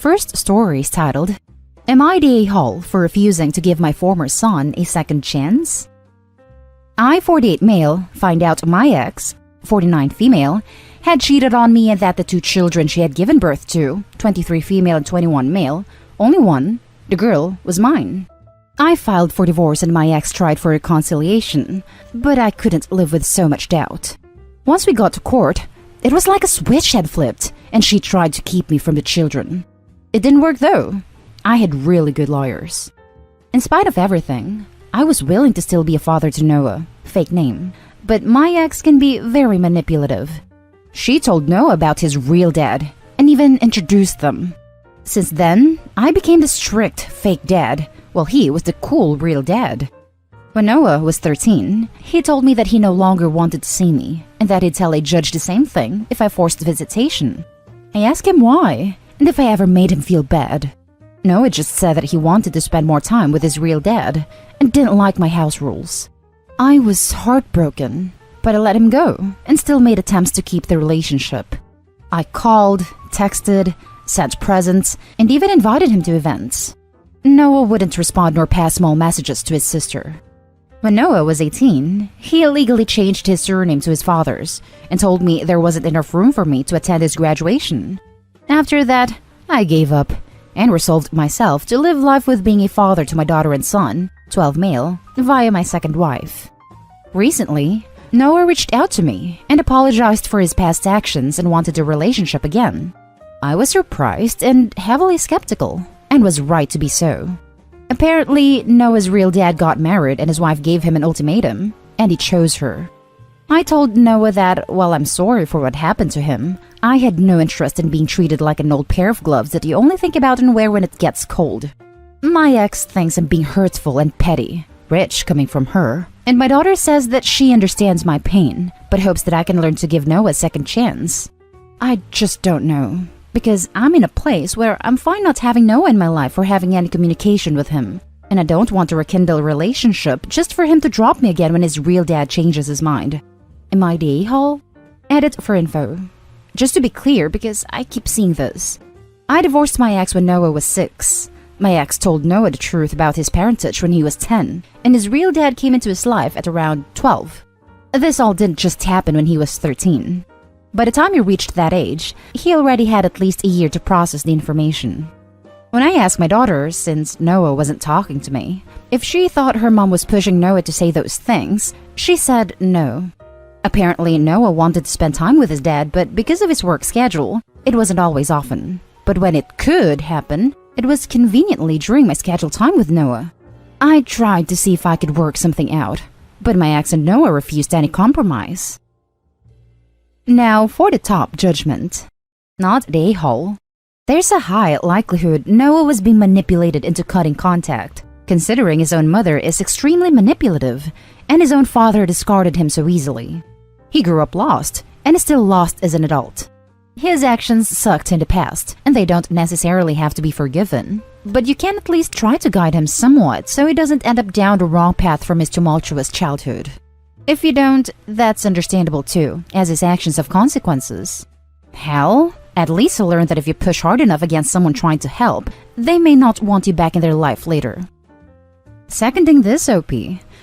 first story is titled, Am I the a-hole for refusing to give my former son a second chance? I, 48 male, find out my ex, 49 female, had cheated on me and that the 2 children she had given birth to, 23 female and 21 male, only one, the girl, was mine. I filed for divorce and my ex tried for reconciliation, but I couldn't live with so much doubt. Once we got to court, it was like a switch had flipped, and she tried to keep me from the children. It didn't work though. I had really good lawyers. In spite of everything, I was willing to still be a father to Noah, fake name, but my ex can be very manipulative. She told Noah about his real dad, and even introduced them. Since then, I became the strict fake dad, while he was the cool real dad. When Noah was 13, he told me that he no longer wanted to see me, and that he'd tell a judge the same thing if I forced visitation. I asked him why, and if I ever made him feel bad. Noah just said that he wanted to spend more time with his real dad, and didn't like my house rules. I was heartbroken, but I let him go, and still made attempts to keep the relationship. I called, texted, sent presents, and even invited him to events. Noah wouldn't respond nor pass small messages to his sister. When Noah was 18, he illegally changed his surname to his father's and told me there wasn't enough room for me to attend his graduation. After that, I gave up and resolved myself to live life with being a father to my daughter and son, 12 male, via my second wife. Recently, Noah reached out to me and apologized for his past actions and wanted a relationship again. I was surprised and heavily skeptical, and was right to be so. Apparently, Noah's real dad got married and his wife gave him an ultimatum, and he chose her. I told Noah that, while I'm sorry for what happened to him, I had no interest in being treated like an old pair of gloves that you only think about and wear when it gets cold. My ex thinks I'm being hurtful and petty, rich coming from her, and my daughter says that she understands my pain, but hopes that I can learn to give Noah a second chance. I just don't know. Because I'm in a place where I'm fine not having Noah in my life or having any communication with him. And I don't want to rekindle a relationship just for him to drop me again when his real dad changes his mind. Am I the a-hole? Edit for info. Just to be clear, because I keep seeing this. I divorced my ex when Noah was 6. My ex told Noah the truth about his parentage when he was 10, and his real dad came into his life at around 12. This all didn't just happen when he was 13. By the time he reached that age, he already had at least a year to process the information. When I asked my daughter, since Noah wasn't talking to me, if she thought her mom was pushing Noah to say those things, she said no. Apparently, Noah wanted to spend time with his dad, but because of his work schedule, it wasn't always often. But when it could happen, it was conveniently during my scheduled time with Noah. I tried to see if I could work something out, but my ex and Noah refused any compromise. Now for the top judgment. Not the a-hole. There's a high likelihood Noah was being manipulated into cutting contact, considering his own mother is extremely manipulative, and his own father discarded him so easily. He grew up lost, and is still lost as an adult. His actions sucked in the past, and they don't necessarily have to be forgiven, but you can at least try to guide him somewhat so he doesn't end up down the wrong path from his tumultuous childhood. If you don't, that's understandable too, as his actions have consequences. Hell, at least he'll learn that if you push hard enough against someone trying to help, they may not want you back in their life later. Seconding this OP,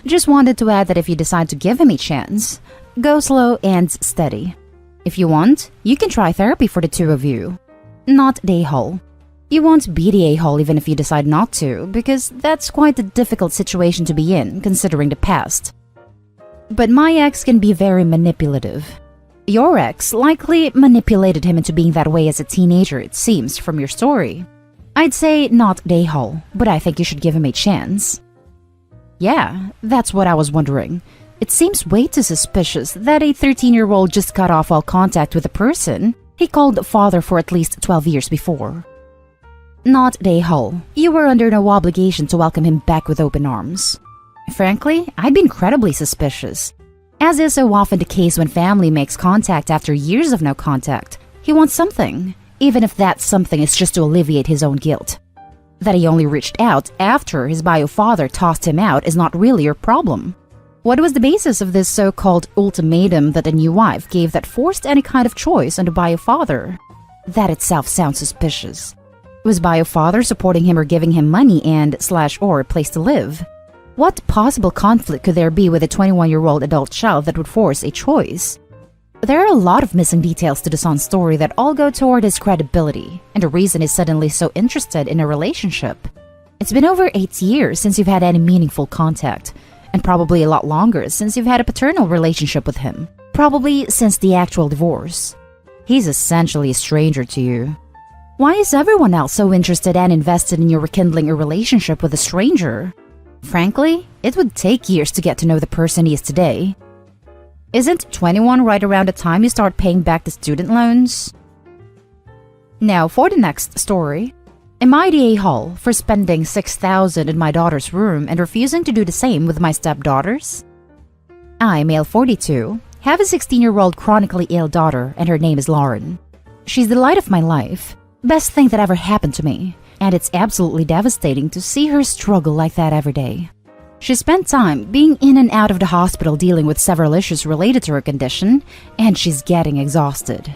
just wanted to add that if you decide to give him a chance, go slow and steady. If you want, you can try therapy for the two of you. Not the a-hole. You won't be the a-hole even if you decide not to, because that's quite a difficult situation to be in, considering the past. But my ex can be very manipulative. Your ex likely manipulated him into being that way as a teenager, it seems, from your story. I'd say not the a-hole, but I think you should give him a chance. Yeah, that's what I was wondering. It seems way too suspicious that a 13-year-old just cut off all contact with a person he called father for at least 12 years before. Not the a-hole. You were under no obligation to welcome him back with open arms. Frankly, I'd be incredibly suspicious. As is so often the case when family makes contact after years of no contact, he wants something, even if that something is just to alleviate his own guilt. That he only reached out after his bio father tossed him out is not really your problem. What was the basis of this so-called ultimatum that the new wife gave that forced any kind of choice on the bio father? That itself sounds suspicious. Was bio father supporting him or giving him money and/or a place to live? What possible conflict could there be with a 21-year-old adult child that would force a choice? There are a lot of missing details to the son's story that all go toward his credibility and the reason he's suddenly so interested in a relationship. It's been over 8 years since you've had any meaningful contact, and probably a lot longer since you've had a paternal relationship with him, probably since the actual divorce. He's essentially a stranger to you. Why is everyone else so interested and invested in your rekindling a relationship with a stranger? Frankly, it would take years to get to know the person he is today. Isn't 21 right around the time you start paying back the student loans? Now for the next story. Am I the a-hole for spending $6,000 in my daughter's room and refusing to do the same with my stepdaughters? I, male 42, have a 16-year-old chronically ill daughter and her name is Lauren. She's the light of my life, best thing that ever happened to me. And it's absolutely devastating to see her struggle like that every day. She spent time being in and out of the hospital dealing with several issues related to her condition, and she's getting exhausted.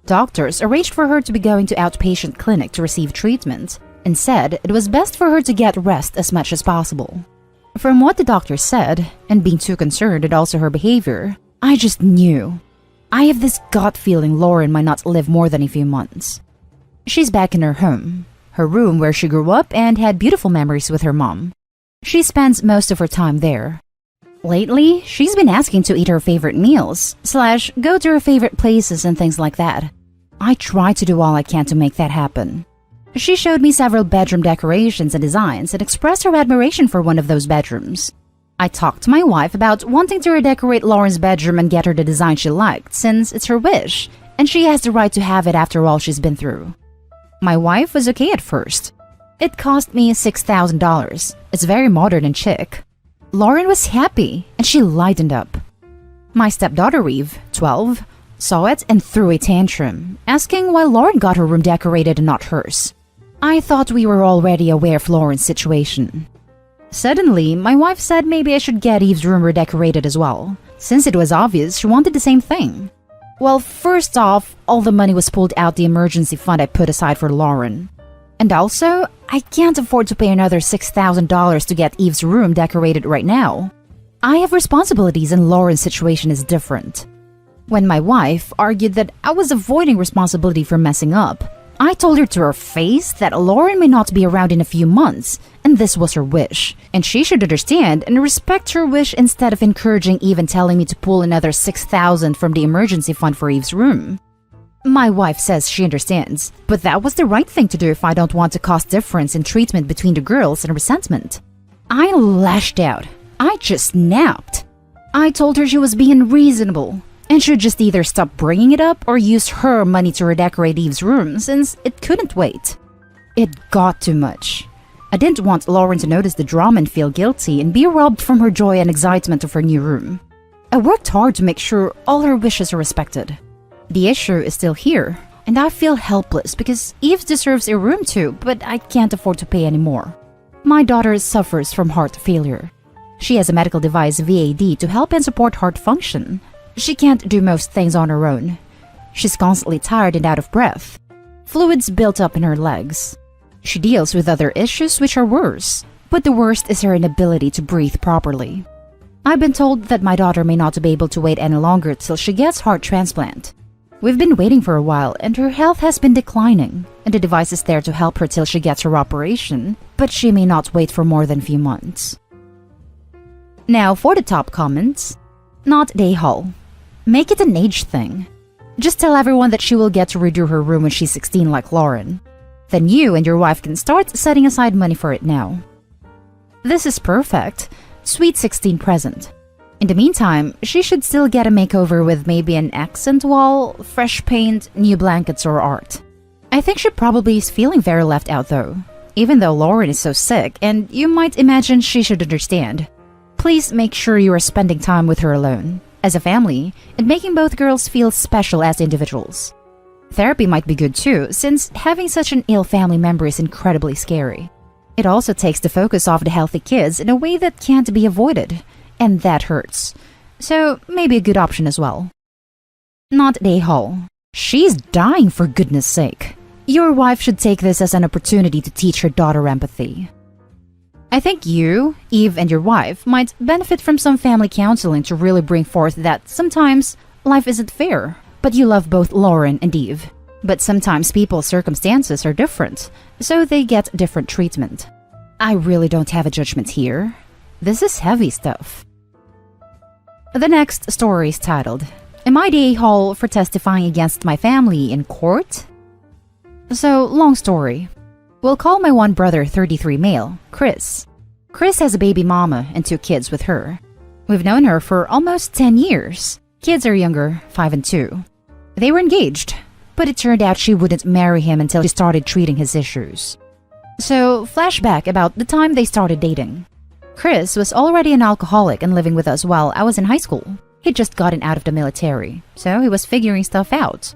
Doctors arranged for her to be going to outpatient clinic to receive treatment, and said it was best for her to get rest as much as possible. From what the doctor said, and being too concerned and also her behavior, I just knew. I have this gut feeling Lauren might not live more than a few months. She's back in her home. Her room where she grew up and had beautiful memories with her mom. She spends most of her time there. Lately, she's been asking to eat her favorite meals, / go to her favorite places and things like that. I try to do all I can to make that happen. She showed me several bedroom decorations and designs and expressed her admiration for one of those bedrooms. I talked to my wife about wanting to redecorate Lauren's bedroom and get her the design she liked since it's her wish, and she has the right to have it after all she's been through. My wife was okay at first. It cost me $6,000. It's very modern and chic. Lauren was happy, and she lightened up. My stepdaughter Eve, 12, saw it and threw a tantrum, asking why Lauren got her room decorated and not hers. I thought we were already aware of Lauren's situation. Suddenly, my wife said maybe I should get Eve's room redecorated as well, since it was obvious she wanted the same thing. Well, first off, all the money was pulled out the emergency fund I put aside for Lauren. And also, I can't afford to pay another $6,000 to get Eve's room decorated right now. I have responsibilities and Lauren's situation is different. When my wife argued that I was avoiding responsibility for messing up, I told her to her face that Lauren may not be around in a few months, and this was her wish, and she should understand and respect her wish instead of encouraging Eve and telling me to pull another $6,000 from the emergency fund for Eve's room. My wife says she understands, but that was the right thing to do if I don't want a cost difference in treatment between the girls and resentment. I lashed out. I just snapped. I told her she was being reasonable and should just either stop bringing it up or use her money to redecorate Eve's room since it couldn't wait. It got too much. I didn't want Lauren to notice the drama and feel guilty and be robbed from her joy and excitement of her new room. I worked hard to make sure all her wishes are respected. The issue is still here, and I feel helpless because Eve deserves a room too, but I can't afford to pay anymore. My daughter suffers from heart failure. She has a medical device VAD to help and support heart function. She can't do most things on her own. She's constantly tired and out of breath. Fluids built up in her legs. She deals with other issues which are worse, but the worst is her inability to breathe properly. I've been told that my daughter may not be able to wait any longer till she gets heart transplant. We've been waiting for a while and her health has been declining, and the device is there to help her till she gets her operation, but she may not wait for more than a few months. Now for the top comments. Not a-hole. Make it an age thing. Just tell everyone that she will get to redo her room when she's 16 like Lauren. Then you and your wife can start setting aside money for it now. This is perfect. Sweet 16 present. In the meantime, she should still get a makeover with maybe an accent wall, fresh paint, new blankets or art. I think she probably is feeling very left out though, even though Lauren is so sick and you might imagine she should understand. Please make sure you are spending time with her alone, as a family, and making both girls feel special as individuals. Therapy might be good too, since having such an ill family member is incredibly scary. It also takes the focus off the healthy kids in a way that can't be avoided, and that hurts. So maybe a good option as well. Not a-hole. She's dying for goodness sake. Your wife should take this as an opportunity to teach her daughter empathy. I think you, Eve, and your wife might benefit from some family counseling to really bring forth that sometimes life isn't fair, but you love both Lauren and Eve. But sometimes people's circumstances are different, so they get different treatment. I really don't have a judgment here. This is heavy stuff. The next story is titled, Am I the a-hole for testifying against my family in court? So, long story. We'll call my one brother 33 male, Chris. Chris has a baby mama and 2 kids with her. We've known her for almost 10 years. Kids are younger, 5 and 2. They were engaged, but it turned out she wouldn't marry him until she started treating his issues. So, flashback about the time they started dating. Chris was already an alcoholic and living with us while I was in high school. He'd just gotten out of the military, so he was figuring stuff out.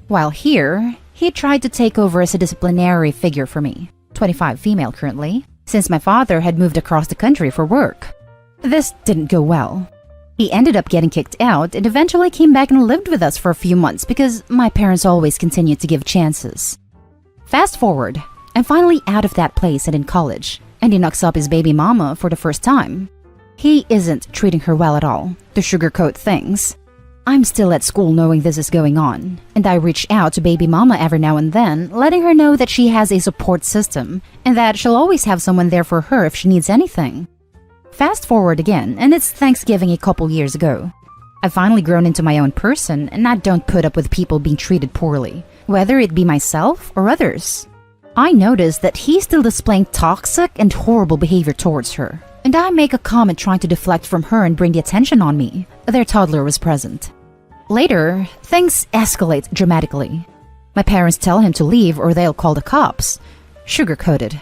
While here, he tried to take over as a disciplinary figure for me, 25 female currently, since my father had moved across the country for work. This didn't go well. He ended up getting kicked out and eventually came back and lived with us for a few months because my parents always continued to give chances. Fast forward, I'm finally out of that place and in college, and he knocks up his baby mama for the first time. He isn't treating her well at all, to sugarcoat things. I'm still at school knowing this is going on, and I reach out to baby mama every now and then, letting her know that she has a support system and that she'll always have someone there for her if she needs anything. Fast forward again, and it's Thanksgiving a couple years ago. I've finally grown into my own person, and I don't put up with people being treated poorly, whether it be myself or others. I notice that he's still displaying toxic and horrible behavior towards her, and I make a comment trying to deflect from her and bring the attention on me. Their toddler was present. Later, things escalate dramatically. My parents tell him to leave or they'll call the cops. Sugar-coated.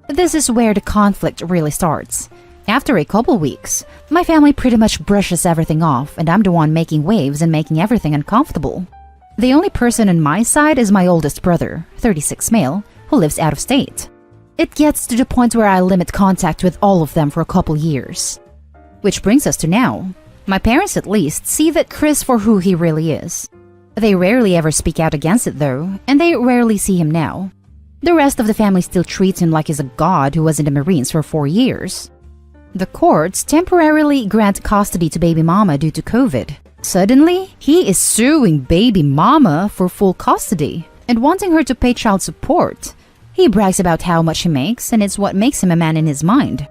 This is where the conflict really starts. After a couple weeks, my family pretty much brushes everything off, and I'm the one making waves and making everything uncomfortable. The only person on my side is my oldest brother, 36 male, who lives out of state. It gets to the point where I limit contact with all of them for a couple years. Which brings us to now. My parents at least see that Chris for who he really is. They rarely ever speak out against it though, and they rarely see him now. The rest of the family still treats him like he's a god who was in the Marines for 4 years. The courts temporarily grant custody to baby mama due to COVID. Suddenly, he is suing baby mama for full custody and wanting her to pay child support. He brags about how much he makes, and it's what makes him a man in his mind.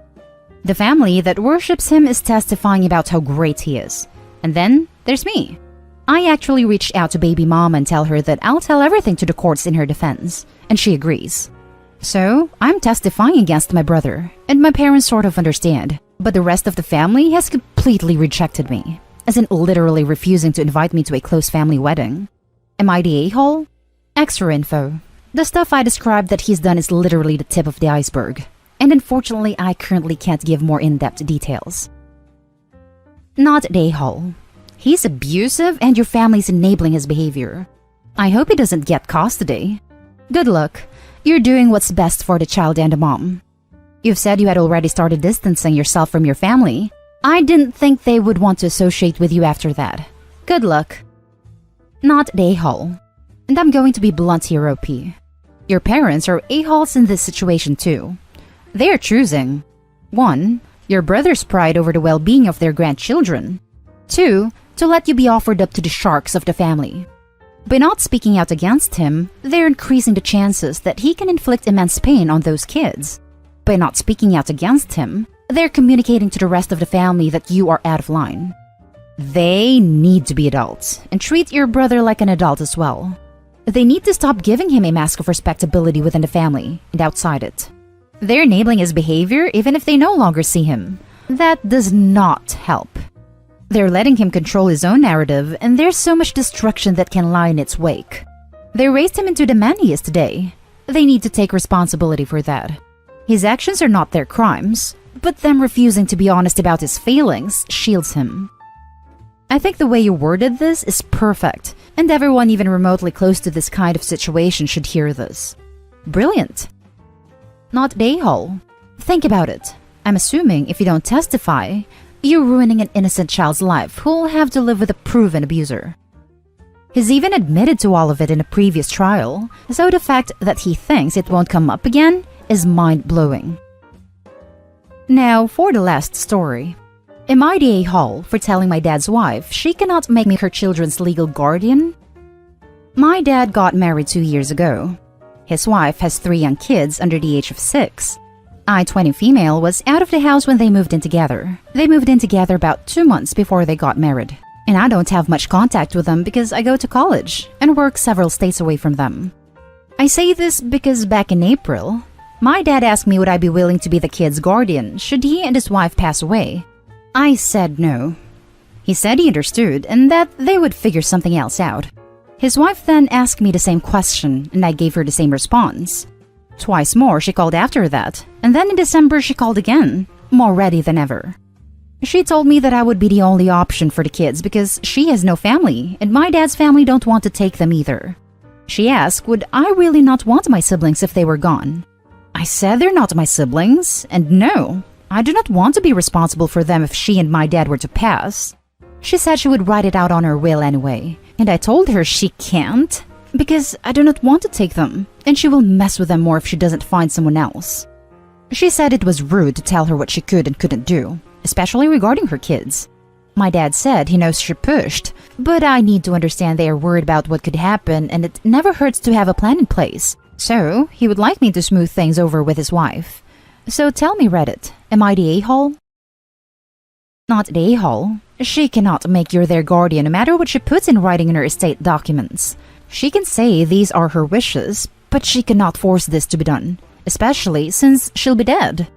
The family that worships him is testifying about how great he is. And then, there's me. I actually reached out to baby mama and tell her that I'll tell everything to the courts in her defense, and she agrees. So, I'm testifying against my brother, and my parents sort of understand, but the rest of the family has completely rejected me, as in literally refusing to invite me to a close family wedding. Am I the a-hole? Extra info. The stuff I described that he's done is literally the tip of the iceberg, and unfortunately I currently can't give more in-depth details. Not the a-hole. He's abusive and your family's enabling his behavior. I hope he doesn't get custody. Good luck. You're doing what's best for the child and the mom. You've said you had already started distancing yourself from your family. I didn't think they would want to associate with you after that. Good luck. Not the a-hole. And I'm going to be blunt here, OP. Your parents are a-holes in this situation too. They are choosing 1. Your brother's pride over the well-being of their grandchildren. 2. To let you be offered up to the sharks of the family. By not speaking out against him, they're increasing the chances that he can inflict immense pain on those kids. By not speaking out against him, they're communicating to the rest of the family that you are out of line. They need to be adults and treat your brother like an adult as well. They need to stop giving him a mask of respectability within the family and outside it. They're enabling his behavior even if they no longer see him. That does not help. They're letting him control his own narrative, and there's so much destruction that can lie in its wake. They raised him into the man he is today. They need to take responsibility for that. His actions are not their crimes, but them refusing to be honest about his failings shields him. I think the way you worded this is perfect, and everyone even remotely close to this kind of situation should hear this. Brilliant. Not the a-hole. Think about it. I'm assuming if you don't testify, you're ruining an innocent child's life who'll have to live with a proven abuser. He's even admitted to all of it in a previous trial, so the fact that he thinks it won't come up again is mind-blowing. Now for the last story. Am I the a-hole for telling my dad's wife she cannot make me her children's legal guardian? My dad got married 2 years ago. His wife has 3 young kids under the age of 6. I, 20 female, was out of the house when they moved in together. They moved in together about 2 months before they got married. And I don't have much contact with them because I go to college and work several states away from them. I say this because back in April, my dad asked me would I be willing to be the kid's guardian should he and his wife pass away. I said no. He said he understood and that they would figure something else out. His wife then asked me the same question and I gave her the same response. Twice more she called after that, and then in December she called again, more ready than ever. She told me that I would be the only option for the kids because she has no family and my dad's family don't want to take them either. She asked would I really not want my siblings if they were gone. I said they're not my siblings, and no, I do not want to be responsible for them if she and my dad were to pass. She said she would write it out on her will anyway, and I told her she can't because I do not want to take them, and she will mess with them more if she doesn't find someone else. She said it was rude to tell her what she could and couldn't do, especially regarding her kids. My dad said he knows she pushed, but I need to understand they are worried about what could happen and it never hurts to have a plan in place. So, he would like me to smooth things over with his wife. So tell me, Reddit, am I the a-hole? Not the a-hole. She cannot make you their guardian no matter what she puts in writing in her estate documents. She can say these are her wishes, but she cannot force this to be done, especially since she'll be dead.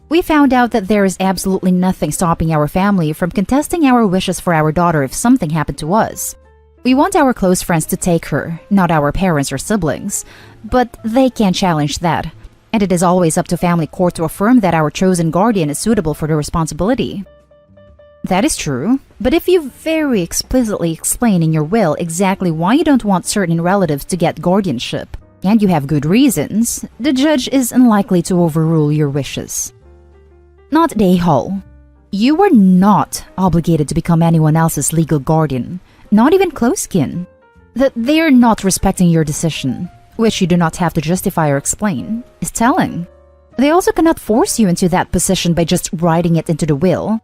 We found out that there is absolutely nothing stopping our family from contesting our wishes for our daughter if something happened to us. We want our close friends to take her, not our parents or siblings, but they can't challenge that, and it is always up to family court to affirm that our chosen guardian is suitable for the responsibility. That is true, but if you very explicitly explain in your will exactly why you don't want certain relatives to get guardianship, and you have good reasons, the judge is unlikely to overrule your wishes. Not the a-hole. You are not obligated to become anyone else's legal guardian, not even close kin. That they are not respecting your decision, which you do not have to justify or explain, is telling. They also cannot force you into that position by just writing it into the will.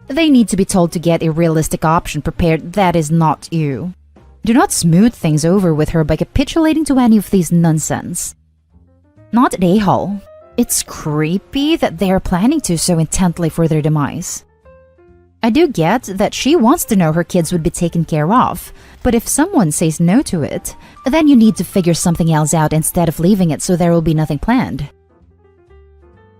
They need to be told to get a realistic option prepared that is not you. Do not smooth things over with her by capitulating to any of these nonsense. Not the a-hole. It's creepy that they are planning to so intently for their demise. I do get that she wants to know her kids would be taken care of, but if someone says no to it, then you need to figure something else out instead of leaving it so there will be nothing planned.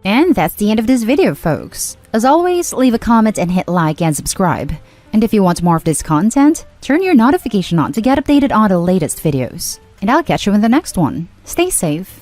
And that's the end of this video, folks. As always, leave a comment and hit like and subscribe. And if you want more of this content, turn your notification on to get updated on the latest videos. And I'll catch you in the next one. Stay safe.